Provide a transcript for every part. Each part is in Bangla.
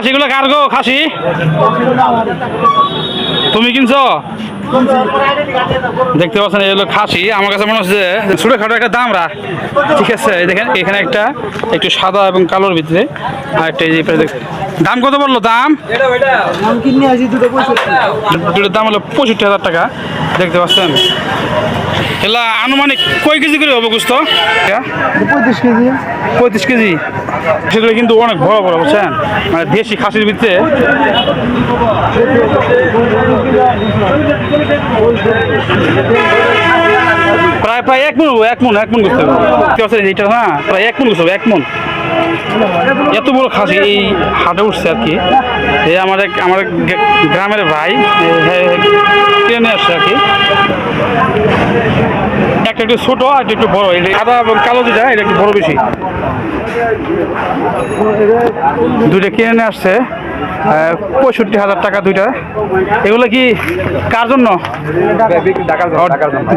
খাসিগুলো কার গো? খাসি তুমি কিনছো? দেখতে পাচ্ছেন এই হলো খাসি। আমার কাছে মনে হচ্ছে ছোটখাটো একটা দামরা। ঠিক আছে, দেখেন এখানে একটা একটু সাদা এবং কালোর ভিতরে আর একটা দাম কত বললো? দাম দুটোর দাম হলো 65,000 টাকা। দেখতে পাচ্ছেন এলা আনুমানিক কয় কেজি করে হবে বুঝতো? 35 কেজি। সেগুলো কিন্তু অনেক বড় বড়, বুঝছেন, মানে দেশি খাসির ভিতরে। প্রায় প্রায় এক মন বুঝতে হবে এইটা। হ্যাঁ, প্রায় 1 মন বুঝতে হবে, 1 মন। এত বড় খাসি এই হাটে উঠছে আর কি। এই আমার গ্রামের ভাই কিনে আসছে আর কি। একটা একটু ছোট আর একটু বড়, এটা সাদা এবং কালো যেটা এটা একটু বড় বেশি। দুইটা কিনে নিয়ে আসছে 65,000 টাকা দুইটা। এগুলো কি কার জন্য?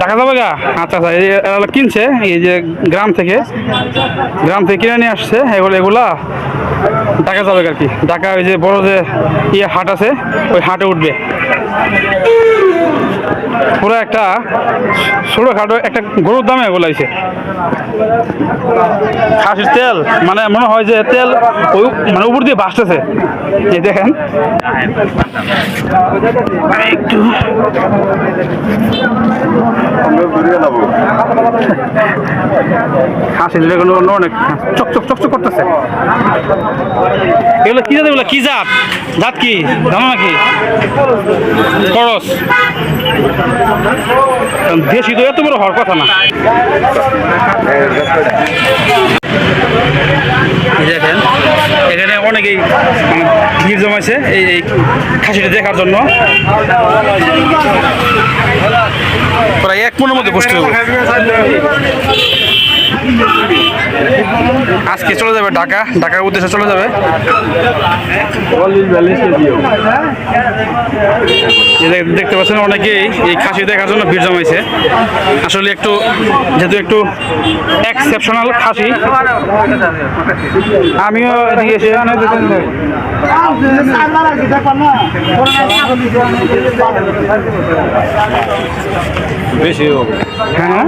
ঢাকা যাবে গা? আচ্ছা আচ্ছা, এগুলো কিনছে এই যে গ্রাম থেকে কিনে নিয়ে আসছে। এগুলা ঢাকা যাবে আর কি। ঢাকা ওই যে বড় যে হাট আছে ওই হাটে উঠবে। পুরো একটা ছোটখাটো একটা গরুর দামে বলাইছে। খাসির তেল মানে মনে হয় যে তেল ওই মানে উপর দিয়ে ভাসতেছে। এই দেখেন একটু খাসি দিলে অনেক চকচক করতেছে। এগুলো কি জাত? এগুলো কি জাত? জাত কি জানো নাকি? খরচ দেশি তো এত বড় হওয়ার কথা না। দেখেন এখানে অনেকেই মানে ভিড় জমাইছে এই খাসিটা দেখার জন্য। প্রায় 1 মনের মধ্যে বসতে হবে। আজকে চলে যাবে ঢাকার উদ্দেশ্যে চলে যাবে। দেখতে পাচ্ছেন অনেকেই এই খাসি দেখার জন্য ভিড় জমাইছে। আসলে যেহেতু একটু এক্সেপশনাল খাসি, আমিও এদিকে এসে বেশি হবে। হ্যাঁ